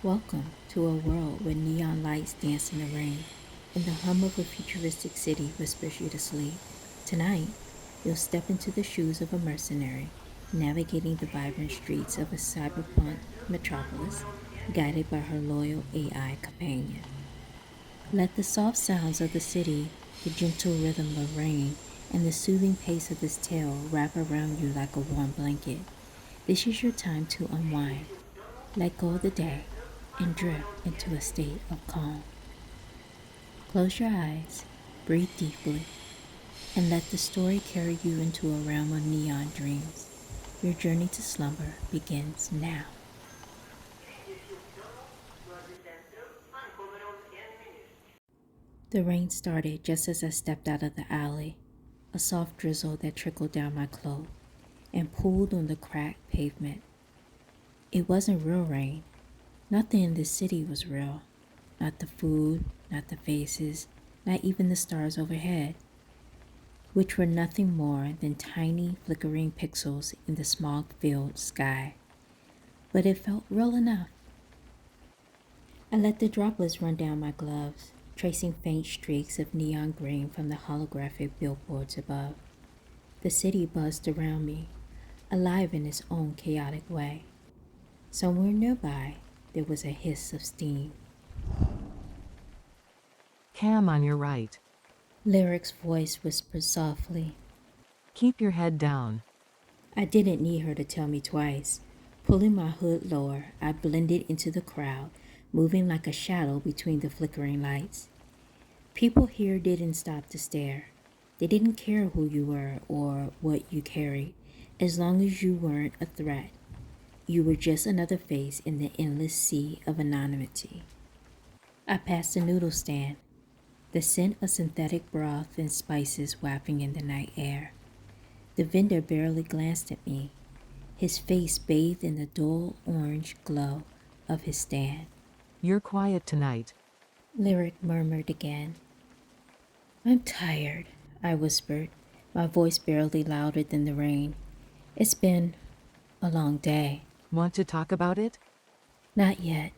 Welcome to a world where neon lights dance in the rain and the hum of a futuristic city whispers you to sleep. Tonight, you'll step into the shoes of a mercenary, navigating the vibrant streets of a cyberpunk metropolis, guided by her loyal AI companion. Let the soft sounds of the city, the gentle rhythm of rain, and the soothing pace of this tale wrap around you like a warm blanket. This is your time to unwind, let go of the day, and drift into a state of calm. Close your eyes, breathe deeply, and let the story carry you into a realm of neon dreams. Your journey to slumber begins now. The rain started just as I stepped out of the alley, a soft drizzle that trickled down my cloak and pooled on the cracked pavement. It wasn't real rain. Nothing in this city was real. Not the food, not the faces, not even the stars overhead, which were nothing more than tiny flickering pixels in the smog-filled sky. But it felt real enough. I let the droplets run down my gloves, tracing faint streaks of neon green from the holographic billboards above. The city buzzed around me, alive in its own chaotic way. Somewhere nearby, there was a hiss of steam. Cam on your right. Lyric's voice whispered softly. Keep your head down. I didn't need her to tell me twice. Pulling my hood lower, I blended into the crowd, moving like a shadow between the flickering lights. People here didn't stop to stare. They didn't care who you were or what you carried, as long as you weren't a threat. You were just another face in the endless sea of anonymity. I passed the noodle stand, the scent of synthetic broth and spices wafting in the night air. The vendor barely glanced at me, his face bathed in the dull orange glow of his stand. You're quiet tonight. Lyric murmured again. I'm tired, I whispered, my voice barely louder than the rain. It's been a long day. Want to talk about it? Not yet.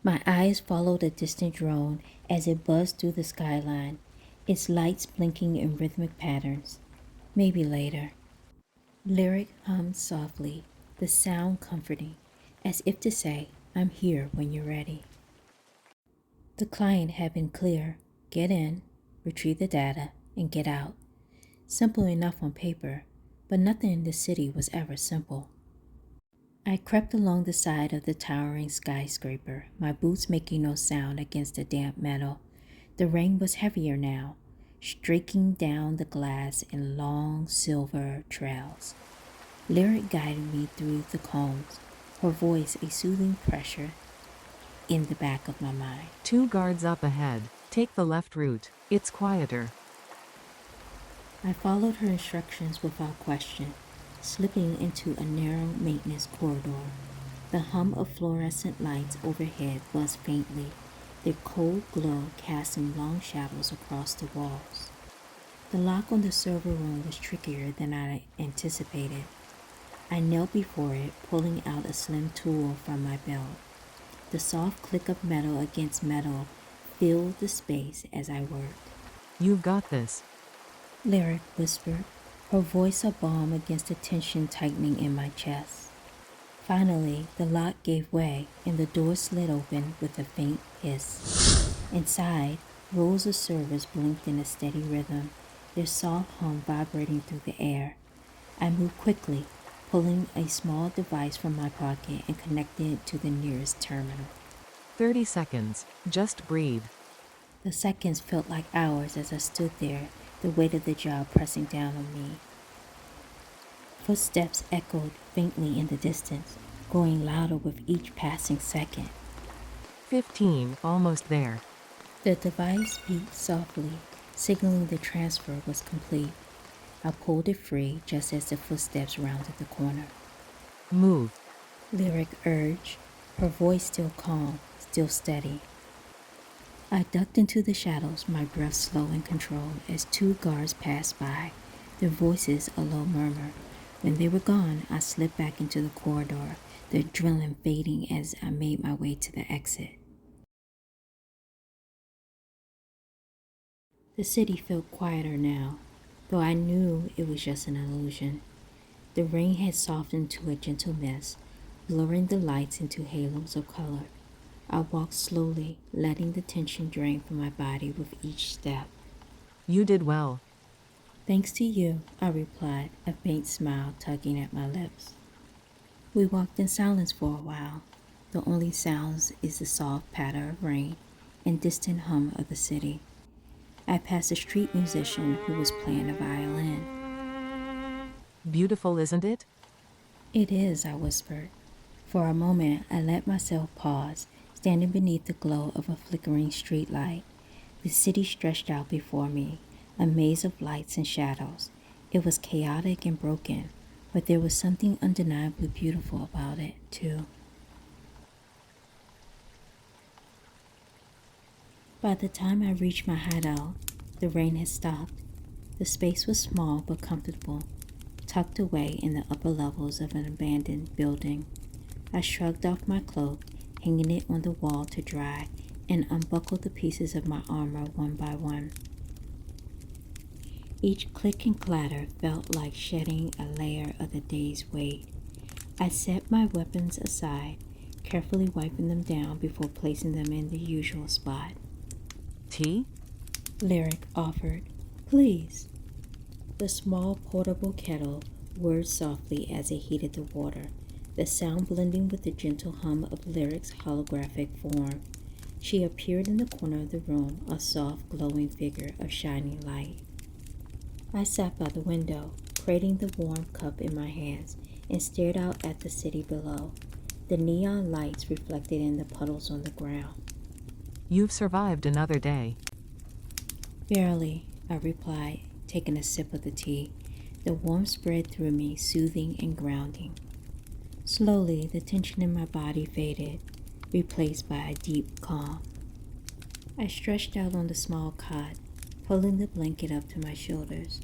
My eyes followed a distant drone as it buzzed through the skyline, its lights blinking in rhythmic patterns. Maybe later. Lyric hummed softly, the sound comforting, as if to say, I'm here when you're ready. The client had been clear. Get in, retrieve the data, and get out. Simple enough on paper, but nothing in this city was ever simple. I crept along the side of the towering skyscraper, my boots making no sound against the damp metal. The rain was heavier now, streaking down the glass in long silver trails. Lyric guided me through the combs, her voice a soothing pressure in the back of my mind. 2 guards up ahead. Take the left route. It's quieter. I followed her instructions without question, slipping into a narrow maintenance corridor. The hum of fluorescent lights overhead buzzed faintly, their cold glow casting long shadows across the walls. The lock on the server room was trickier than I anticipated. I knelt before it, pulling out a slim tool from my belt. The soft click of metal against metal filled the space as I worked. You've got this. Lyric whispered, her voice a balm against the tension tightening in my chest. Finally, the lock gave way and the door slid open with a faint hiss. Inside, rows of servers blinked in a steady rhythm, their soft hum vibrating through the air. I moved quickly, pulling a small device from my pocket and connecting it to the nearest terminal. 30 seconds. Just breathe. The seconds felt like hours as I stood there, the weight of the job pressing down on me. Footsteps echoed faintly in the distance, growing louder with each passing second. 15. Almost there. The device beeped softly, signaling the transfer was complete. I pulled it free just as the footsteps rounded the corner. Move. Lyric urged, her voice still calm, still steady. I ducked into the shadows, my breath slow and controlled, as 2 guards passed by, their voices a low murmur. When they were gone, I slipped back into the corridor, the adrenaline fading as I made my way to the exit. The city felt quieter now, though I knew it was just an illusion. The rain had softened to a gentle mist, blurring the lights into halos of color. I walked slowly, letting the tension drain from my body with each step. You did well. Thanks to you, I replied, a faint smile tugging at my lips. We walked in silence for a while. The only sounds is the soft patter of rain and distant hum of the city. I passed a street musician who was playing a violin. Beautiful, isn't it? It is, I whispered. For a moment, I let myself pause, standing beneath the glow of a flickering street light. The city stretched out before me, a maze of lights and shadows. It was chaotic and broken, but there was something undeniably beautiful about it, too. By the time I reached my hideout, the rain had stopped. The space was small but comfortable, tucked away in the upper levels of an abandoned building. I shrugged off my cloak, hanging it on the wall to dry, and unbuckled the pieces of my armor one by one. Each click and clatter felt like shedding a layer of the day's weight. I set my weapons aside, carefully wiping them down before placing them in the usual spot. Tea? Lyric offered. Please. The small portable kettle whirred softly as it heated the water, the sound blending with the gentle hum of Lyric's holographic form. She appeared in the corner of the room, a soft, glowing figure of shining light. I sat by the window, cradling the warm cup in my hands, and stared out at the city below, the neon lights reflected in the puddles on the ground. You've survived another day. Barely, I replied, taking a sip of the tea. The warmth spread through me, soothing and grounding. Slowly, the tension in my body faded, replaced by a deep calm. I stretched out on the small cot, pulling the blanket up to my shoulders.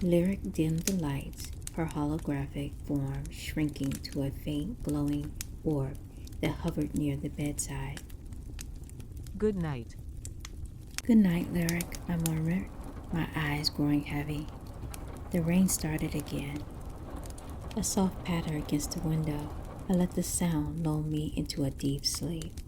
Lyric dimmed the lights, her holographic form shrinking to a faint glowing orb that hovered near the bedside. Good night. Good night, Lyric, I murmured, my eyes growing heavy. The rain started again. A soft patter against the window. I let the sound lull me into a deep sleep.